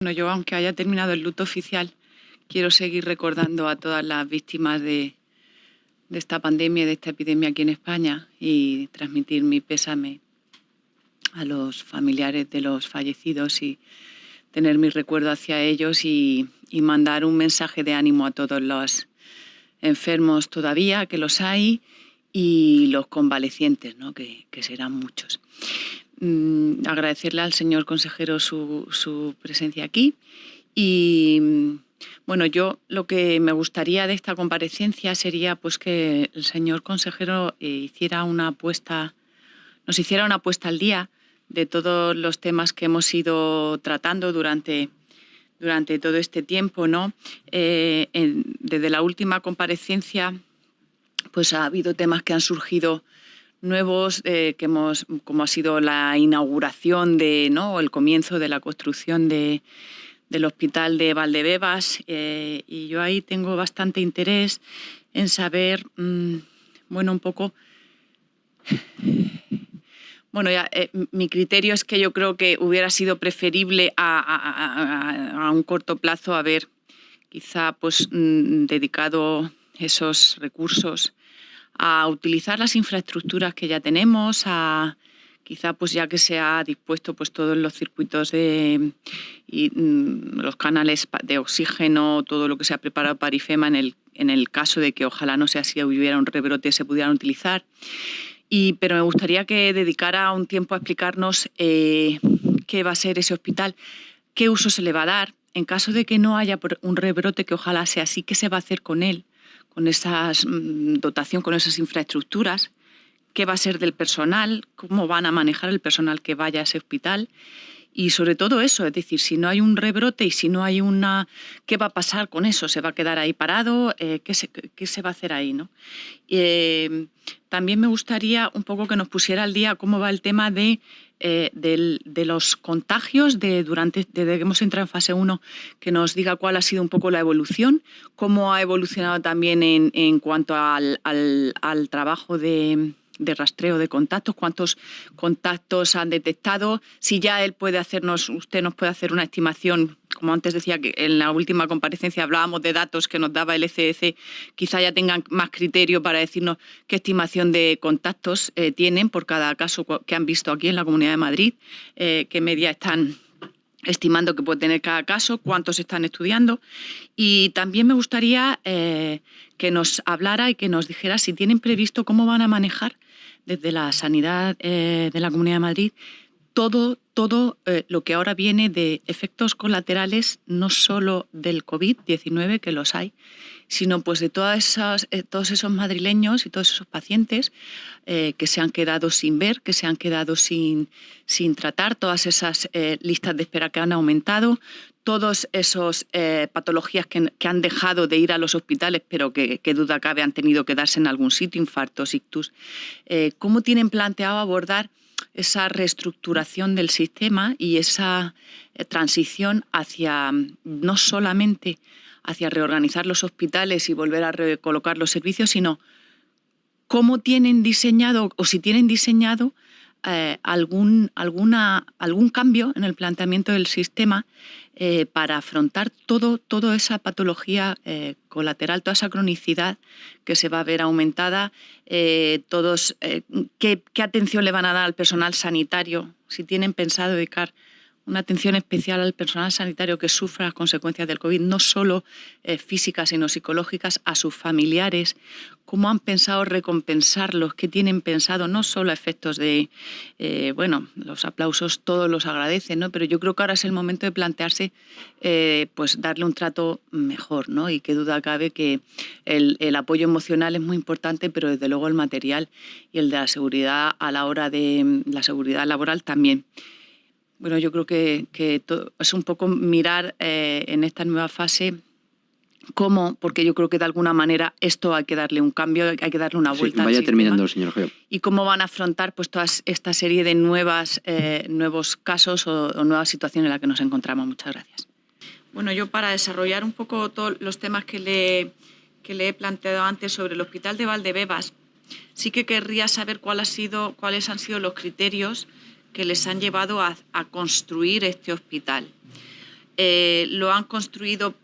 Bueno, yo, aunque haya terminado el luto oficial, quiero seguir recordando a todas las víctimas de esta pandemia, de esta epidemia aquí en España, y transmitir mi pésame a los familiares de los fallecidos y tener mi recuerdo hacia ellos y mandar un mensaje de ánimo a todos los enfermos todavía, que los hay, y los convalecientes, ¿no? que serán muchos. Agradecerle al señor consejero su presencia aquí y bueno, yo lo que me gustaría de esta comparecencia sería pues que el señor consejero hiciera una apuesta, nos hiciera una puesta al día de todos los temas que hemos ido tratando durante todo este tiempo, ¿no? Desde la última comparecencia pues ha habido temas que han surgido nuevos, como ha sido la inauguración o el comienzo de la construcción del Hospital de Valdebebas, y yo ahí tengo bastante interés en saber, un poco. Bueno, mi criterio es que yo creo que hubiera sido preferible a un corto plazo haber quizá dedicado esos recursos a utilizar las infraestructuras que ya tenemos, quizá ya que se ha dispuesto todos los circuitos los canales de oxígeno, todo lo que se ha preparado para IFEMA en el caso de que ojalá no sea así, hubiera un rebrote, se pudieran utilizar. Pero me gustaría que dedicara un tiempo a explicarnos qué va a ser ese hospital, qué uso se le va a dar, en caso de que no haya un rebrote, que ojalá sea así, qué se va a hacer con él, con esa dotación, con esas infraestructuras, qué va a ser del personal, cómo van a manejar el personal que vaya a ese hospital. Y sobre todo eso, es decir, si no hay un rebrote y si no hay ¿qué va a pasar con eso? ¿Se va a quedar ahí parado? ¿Qué se va a hacer ahí, no? También me gustaría un poco que nos pusiera al día cómo va el tema de los contagios desde que hemos entrado en fase 1, que nos diga cuál ha sido un poco la evolución, cómo ha evolucionado también en cuanto al trabajo de rastreo de contactos, cuántos contactos han detectado, si ya usted nos puede hacer una estimación, como antes decía que en la última comparecencia hablábamos de datos que nos daba el ECDC, quizá ya tengan más criterio para decirnos qué estimación de contactos tienen por cada caso que han visto aquí en la Comunidad de Madrid, qué media están estimando que puede tener cada caso, cuántos están estudiando. Y también me gustaría que nos hablara y que nos dijera si tienen previsto cómo van a manejar desde la sanidad de la Comunidad de Madrid todo lo que ahora viene de efectos colaterales, no solo del COVID-19, que los hay, sino de todos esos madrileños y todos esos pacientes que se han quedado sin ver, que se han quedado sin tratar, todas esas listas de espera que han aumentado, todas esas patologías que han dejado de ir a los hospitales, pero que duda cabe han tenido que darse en algún sitio, infartos, ictus. ¿Cómo tienen planteado abordar esa reestructuración del sistema y esa transición hacia no solamente hacia reorganizar los hospitales y volver a recolocar los servicios, sino cómo tienen diseñado o si tienen diseñado algún cambio en el planteamiento del sistema para afrontar toda esa patología colateral, toda esa cronicidad que se va a ver aumentada, qué atención le van a dar al personal sanitario, si tienen pensado dedicar una atención especial al personal sanitario que sufra las consecuencias del COVID, no solo físicas, sino psicológicas, a sus familiares. ¿Cómo han pensado recompensarlos? ¿Qué tienen pensado? No solo a efectos de, los aplausos todos los agradecen, ¿no? Pero yo creo que ahora es el momento de plantearse, darle un trato mejor, ¿no? Y qué duda cabe que el apoyo emocional es muy importante, pero desde luego el material y el de la seguridad a la hora de la seguridad laboral también. Bueno, yo creo que es un poco mirar en esta nueva fase cómo, porque yo creo que de alguna manera esto hay que darle un cambio, hay que darle una vuelta. Sí, vaya terminando, señor Geo. Y cómo van a afrontar toda esta serie de nuevos casos o nuevas situaciones en las que nos encontramos. Muchas gracias. Bueno, yo para desarrollar un poco todos los temas que le he planteado antes sobre el Hospital de Valdebebas, sí que querría saber cuáles han sido los criterios que les han llevado a construir este hospital. Lo han construido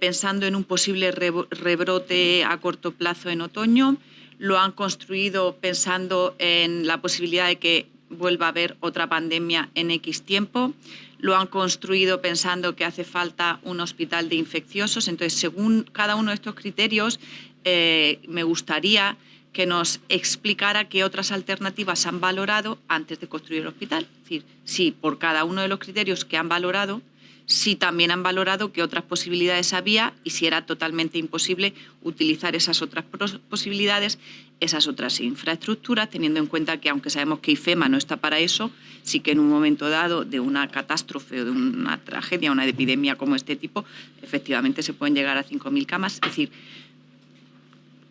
pensando en un posible rebrote a corto plazo en otoño, lo han construido pensando en la posibilidad de que vuelva a haber otra pandemia en X tiempo, lo han construido pensando que hace falta un hospital de infecciosos. Entonces, según cada uno de estos criterios, me gustaría que nos explicara qué otras alternativas han valorado antes de construir el hospital. Es decir, si por cada uno de los criterios que han valorado, si también han valorado qué otras posibilidades había y si era totalmente imposible utilizar esas otras posibilidades, esas otras infraestructuras, teniendo en cuenta que, aunque sabemos que IFEMA no está para eso, sí que en un momento dado de una catástrofe o de una tragedia, una epidemia como este tipo, efectivamente se pueden llegar a 5.000 camas. Es decir,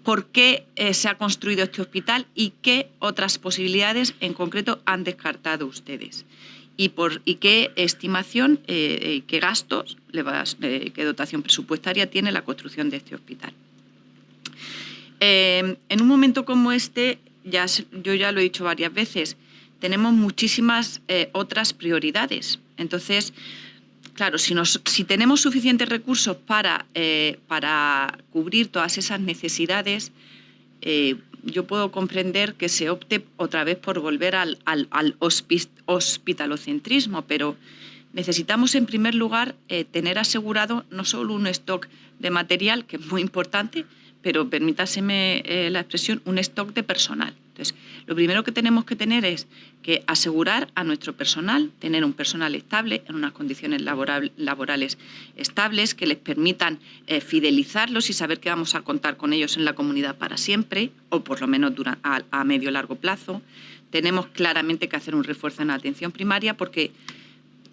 ¿por qué se ha construido este hospital y qué otras posibilidades en concreto han descartado ustedes? ¿Y qué estimación, qué gastos, qué dotación presupuestaria tiene la construcción de este hospital? En un momento como este, yo ya lo he dicho varias veces, tenemos muchísimas otras prioridades. Entonces, claro, si tenemos suficientes recursos para cubrir todas esas necesidades, yo puedo comprender que se opte otra vez por volver al hospitalocentrismo, pero necesitamos en primer lugar tener asegurado no solo un stock de material, que es muy importante, pero permítaseme la expresión, un stock de personal. Entonces, lo primero que tenemos que tener es que asegurar a nuestro personal, tener un personal estable, en unas condiciones laborales estables, que les permitan fidelizarlos y saber que vamos a contar con ellos en la comunidad para siempre, o por lo menos a medio o largo plazo. Tenemos claramente que hacer un refuerzo en la atención primaria porque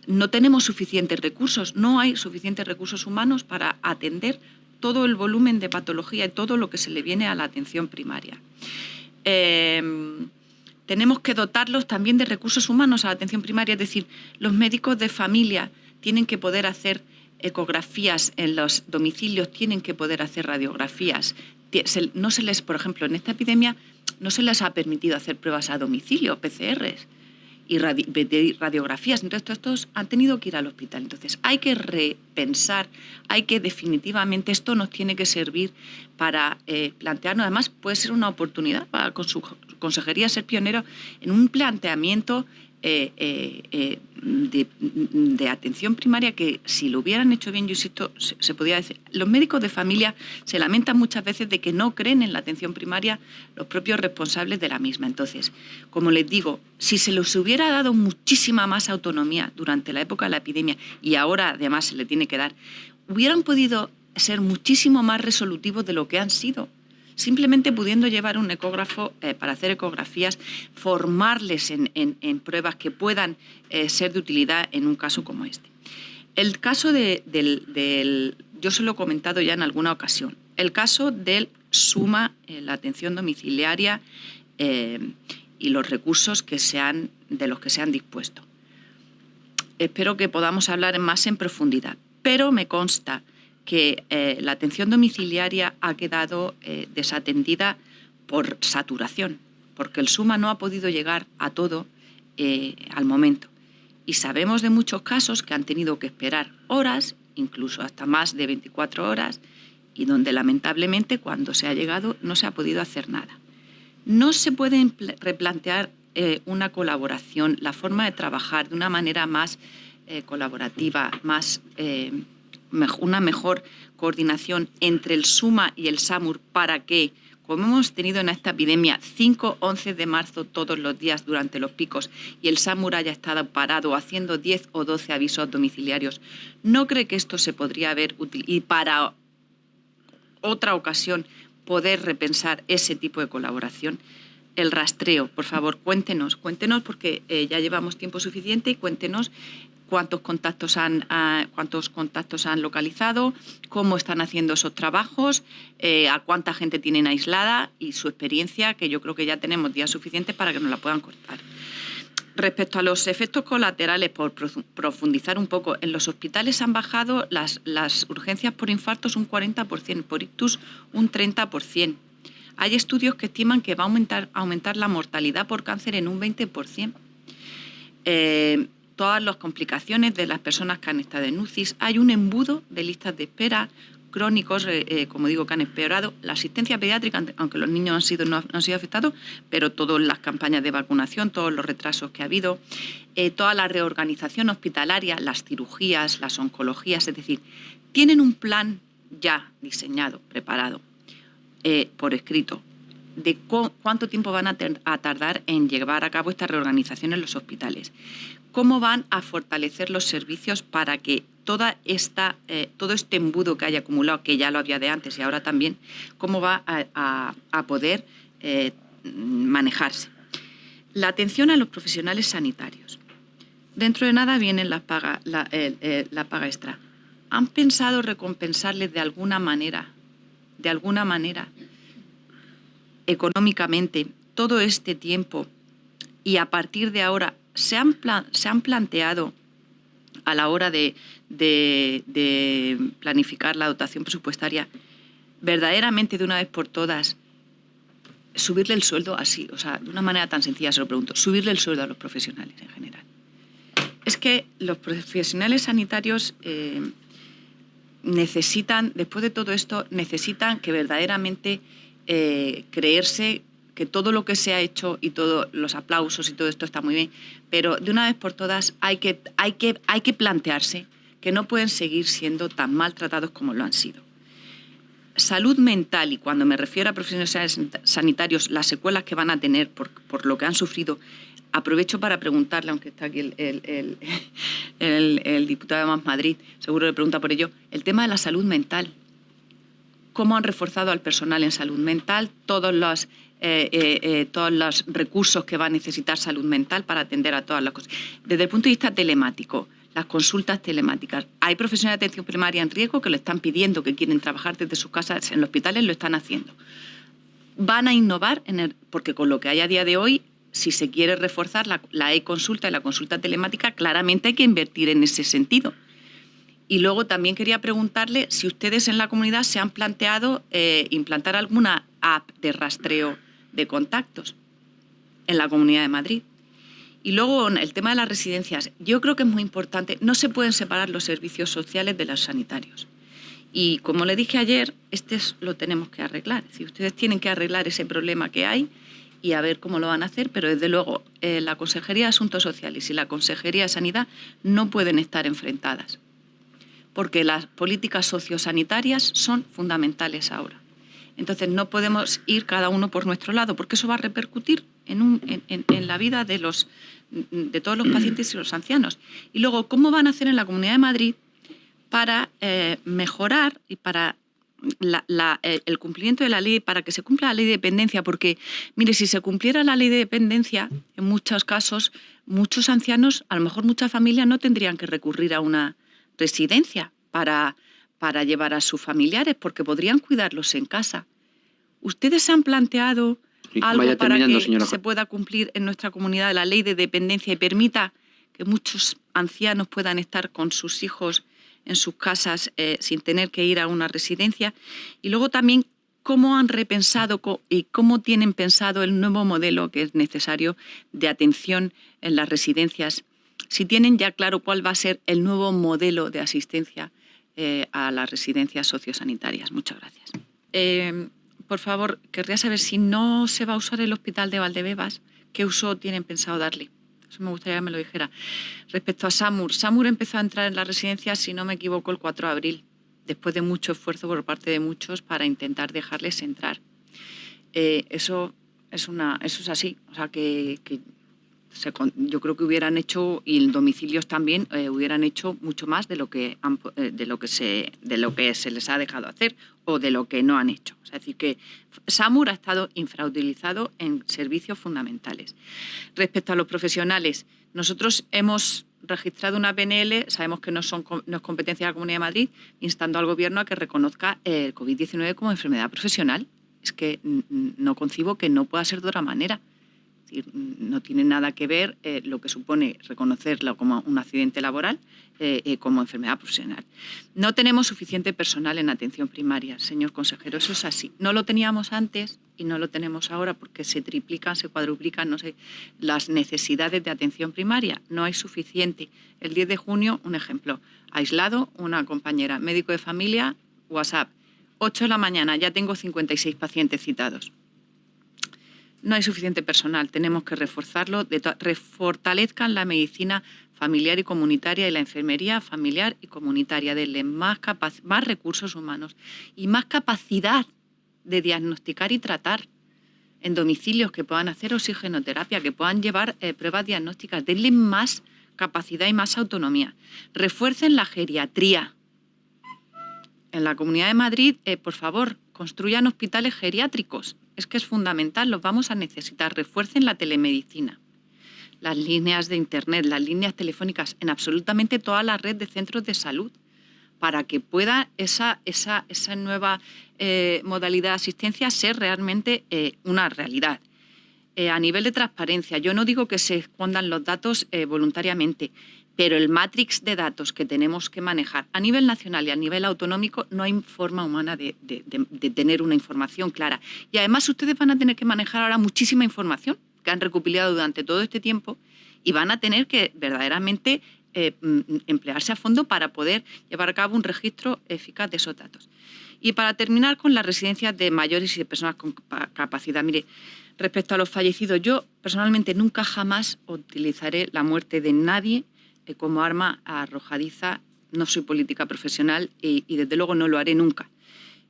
no tenemos suficientes recursos, no hay suficientes recursos humanos para atender todo el volumen de patología y todo lo que se le viene a la atención primaria. Tenemos que dotarlos también de recursos humanos a la atención primaria, es decir, los médicos de familia tienen que poder hacer ecografías en los domicilios, tienen que poder hacer radiografías. No se les, por ejemplo, en esta epidemia no se les ha permitido hacer pruebas a domicilio, PCRs y radiografías. Entonces, estos han tenido que ir al hospital. Entonces, hay que repensar, definitivamente, esto nos tiene que servir para plantearnos, además puede ser una oportunidad para con su consejería ser pionero en un planteamiento de atención primaria que, si lo hubieran hecho bien, yo insisto, se podía decir. Los médicos de familia se lamentan muchas veces de que no creen en la atención primaria los propios responsables de la misma. Entonces, como les digo, si se les hubiera dado muchísima más autonomía durante la época de la epidemia, y ahora además se le tiene que dar, hubieran podido ser muchísimo más resolutivos de lo que han sido. Simplemente pudiendo llevar un ecógrafo para hacer ecografías, formarles en pruebas que puedan ser de utilidad en un caso como este. El caso yo se lo he comentado ya en alguna ocasión, el caso del SUMA, la atención domiciliaria y los recursos de los que se han dispuesto. Espero que podamos hablar más en profundidad, pero me consta que la atención domiciliaria ha quedado desatendida por saturación, porque el SUMA no ha podido llegar a todo al momento. Y sabemos de muchos casos que han tenido que esperar horas, incluso hasta más de 24 horas, y donde lamentablemente cuando se ha llegado no se ha podido hacer nada. No se puede replantear una colaboración, la forma de trabajar de una manera más colaborativa, una mejor coordinación entre el SUMA y el SAMUR para que, como hemos tenido en esta epidemia, 5, 11 de marzo todos los días durante los picos y el SAMUR haya estado parado haciendo 10 o 12 avisos domiciliarios, ¿no cree que esto se podría haber utilizado y para otra ocasión poder repensar ese tipo de colaboración? El rastreo, por favor, cuéntenos porque ya llevamos tiempo suficiente y cuéntenos cuántos contactos han localizado, cómo están haciendo esos trabajos, a cuánta gente tienen aislada y su experiencia, que yo creo que ya tenemos días suficientes para que nos la puedan contar. Respecto a los efectos colaterales, por profundizar un poco, en los hospitales han bajado las urgencias por infartos un 40%, por ictus un 30%. Hay estudios que estiman que va a aumentar la mortalidad por cáncer en un 20%. todas las complicaciones de las personas que han estado en UCIs. Hay un embudo de listas de espera crónicos, como digo, que han empeorado. La asistencia pediátrica, aunque los niños no han sido afectados, pero todas las campañas de vacunación, todos los retrasos que ha habido, toda la reorganización hospitalaria, las cirugías, las oncologías, es decir, tienen un plan ya diseñado, preparado, por escrito, de cuánto tiempo van a tardar en llevar a cabo esta reorganización en los hospitales, cómo van a fortalecer los servicios para que todo este embudo que haya acumulado, que ya lo había de antes y ahora también, cómo va a poder manejarse. La atención a los profesionales sanitarios. Dentro de nada viene la paga extra. ¿Han pensado recompensarles de alguna manera, económicamente, todo este tiempo? Y a partir de ahora, ¿se han planteado a la hora de planificar la dotación presupuestaria verdaderamente de una vez por todas subirle el sueldo así? O sea, de una manera tan sencilla se lo pregunto, subirle el sueldo a los profesionales en general. Es que los profesionales sanitarios necesitan, después de todo esto, necesitan que verdaderamente creerse que todo lo que se ha hecho y todos los aplausos y todo esto está muy bien, pero de una vez por todas hay que plantearse que no pueden seguir siendo tan maltratados como lo han sido. Salud mental, y cuando me refiero a profesionales sanitarios, las secuelas que van a tener por lo que han sufrido, aprovecho para preguntarle, aunque está aquí el diputado de Más Madrid, seguro le pregunta por ello, el tema de la salud mental. ¿Cómo han reforzado al personal en salud mental? Todos los recursos que va a necesitar salud mental para atender a todas las cosas. Desde el punto de vista telemático, las consultas telemáticas. Hay profesionales de atención primaria en riesgo que lo están pidiendo, que quieren trabajar desde sus casas, en los hospitales lo están haciendo. Van a innovar, porque con lo que hay a día de hoy, si se quiere reforzar la e-consulta y la consulta telemática, claramente hay que invertir en ese sentido. Y luego también quería preguntarle si ustedes en la comunidad se han planteado implantar alguna app de rastreo de contactos en la Comunidad de Madrid. Y luego el tema de las residencias. Yo creo que es muy importante. No se pueden separar los servicios sociales de los sanitarios. Y como le dije ayer, lo tenemos que arreglar. Es decir, ustedes tienen que arreglar ese problema que hay y a ver cómo lo van a hacer, pero desde luego la Consejería de Asuntos Sociales y la Consejería de Sanidad no pueden estar enfrentadas, porque las políticas sociosanitarias son fundamentales ahora. Entonces no podemos ir cada uno por nuestro lado, porque eso va a repercutir en la vida de todos los pacientes y los ancianos. Y luego, ¿cómo van a hacer en la Comunidad de Madrid para mejorar y para el cumplimiento de la ley, para que se cumpla la ley de dependencia? Porque, mire, si se cumpliera la ley de dependencia, en muchos casos, muchos ancianos, a lo mejor muchas familias no tendrían que recurrir a una residencia para llevar a sus familiares, porque podrían cuidarlos en casa. ¿Ustedes se han planteado algo para que se pueda cumplir en nuestra comunidad la ley de dependencia y permita que muchos ancianos puedan estar con sus hijos en sus casas sin tener que ir a una residencia? Y luego también, ¿cómo han repensado y cómo tienen pensado el nuevo modelo que es necesario de atención en las residencias? Si tienen ya claro cuál va a ser el nuevo modelo de asistencia a las residencias sociosanitarias. Muchas gracias. Por favor, querría saber si no se va a usar el hospital de Valdebebas, ¿qué uso tienen pensado darle? Eso me gustaría que me lo dijera. Respecto a SAMUR, SAMUR empezó a entrar en las residencias, si no me equivoco, el 4 de abril, después de mucho esfuerzo por parte de muchos para intentar dejarles entrar. Eso es así, o sea yo creo que hubieran hecho, y en domicilios también, hubieran hecho mucho más de lo que se les ha dejado hacer o de lo que no han hecho. Es decir, que SAMUR ha estado infrautilizado en servicios fundamentales. Respecto a los profesionales, nosotros hemos registrado una PNL, sabemos que no es competencia de la Comunidad de Madrid, instando al Gobierno a que reconozca el COVID-19 como enfermedad profesional. Es que no concibo que no pueda ser de otra manera. decir, no tiene nada que ver lo que supone reconocerlo como un accidente laboral como enfermedad profesional. No tenemos suficiente personal en atención primaria, señor consejero, eso es así. No lo teníamos antes y no lo tenemos ahora porque se triplican, se cuadruplican, no sé, las necesidades de atención primaria. No hay suficiente. El 10 de junio, un ejemplo, aislado, una compañera, médico de familia, WhatsApp, 8 de la mañana, ya tengo 56 pacientes citados. No hay suficiente personal, tenemos que reforzarlo, fortalezcan la medicina familiar y comunitaria y la enfermería familiar y comunitaria, denle más recursos humanos y más capacidad de diagnosticar y tratar en domicilios, que puedan hacer oxigenoterapia, que puedan llevar pruebas diagnósticas, denle más capacidad y más autonomía. Refuercen la geriatría. En la Comunidad de Madrid, por favor, construyan hospitales geriátricos. Es que es fundamental, los vamos a necesitar. Refuercen la telemedicina, las líneas de internet, las líneas telefónicas, en absolutamente toda la red de centros de salud, para que pueda esa nueva modalidad de asistencia ser realmente una realidad. A nivel de transparencia, yo no digo que se escondan los datos voluntariamente, pero el matrix de datos que tenemos que manejar a nivel nacional y a nivel autonómico no hay forma humana de tener una información clara. Y además ustedes van a tener que manejar ahora muchísima información que han recopilado durante todo este tiempo y van a tener que verdaderamente emplearse a fondo para poder llevar a cabo un registro eficaz de esos datos. Y para terminar con las residencias de mayores y de personas con capacidad. Mire, respecto a los fallecidos, yo personalmente nunca jamás utilizaré la muerte de nadie como arma arrojadiza. No soy política profesional y desde luego no lo haré nunca.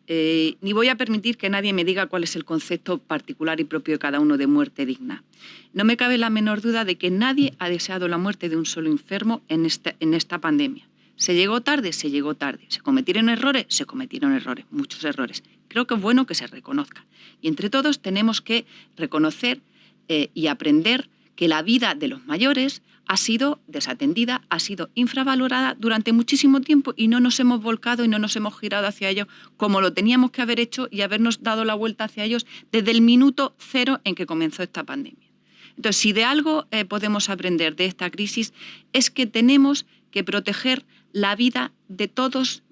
Ni voy a permitir que nadie me diga cuál es el concepto particular y propio de cada uno de muerte digna. No me cabe la menor duda de que nadie ha deseado la muerte de un solo enfermo en esta pandemia. ¿Se llegó tarde? Se llegó tarde. ¿Se cometieron errores? Se cometieron errores, muchos errores. Creo que es bueno que se reconozca. Y entre todos tenemos que reconocer y aprender que la vida de los mayores ha sido desatendida, ha sido infravalorada durante muchísimo tiempo y no nos hemos volcado y no nos hemos girado hacia ellos como lo teníamos que haber hecho y habernos dado la vuelta hacia ellos desde el minuto cero en que comenzó esta pandemia. Entonces, si de algo podemos aprender de esta crisis es que tenemos que proteger la vida de todas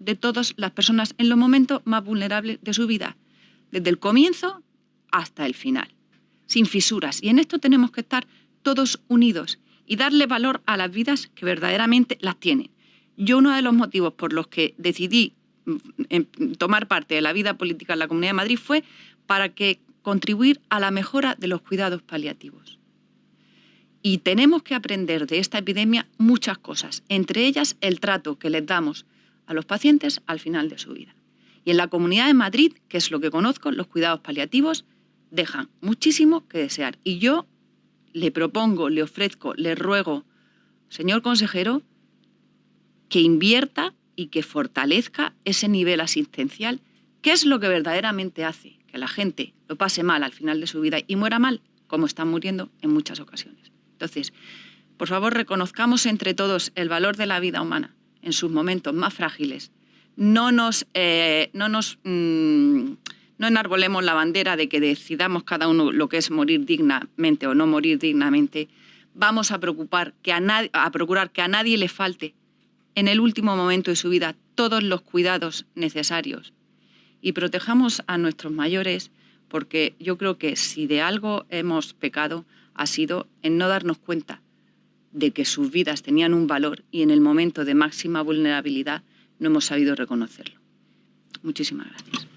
las personas en los momentos más vulnerables de su vida, desde el comienzo hasta el final, sin fisuras. Y en esto tenemos que estar todos unidos y darle valor a las vidas que verdaderamente las tienen. Yo uno de los motivos por los que decidí tomar parte de la vida política en la Comunidad de Madrid fue para contribuir a la mejora de los cuidados paliativos. Y tenemos que aprender de esta epidemia muchas cosas, entre ellas el trato que les damos a los pacientes al final de su vida. Y en la Comunidad de Madrid, que es lo que conozco, los cuidados paliativos dejan muchísimo que desear. Y yo le propongo, le ofrezco, le ruego, señor consejero, que invierta y que fortalezca ese nivel asistencial, que es lo que verdaderamente hace que la gente lo pase mal al final de su vida y muera mal, como están muriendo en muchas ocasiones. Entonces, por favor, reconozcamos entre todos el valor de la vida humana en sus momentos más frágiles. No enarbolemos la bandera de que decidamos cada uno lo que es morir dignamente o no morir dignamente. Vamos a procurar que a nadie le falte en el último momento de su vida todos los cuidados necesarios. Y protejamos a nuestros mayores, porque yo creo que si de algo hemos pecado ha sido en no darnos cuenta de que sus vidas tenían un valor y en el momento de máxima vulnerabilidad no hemos sabido reconocerlo. Muchísimas gracias.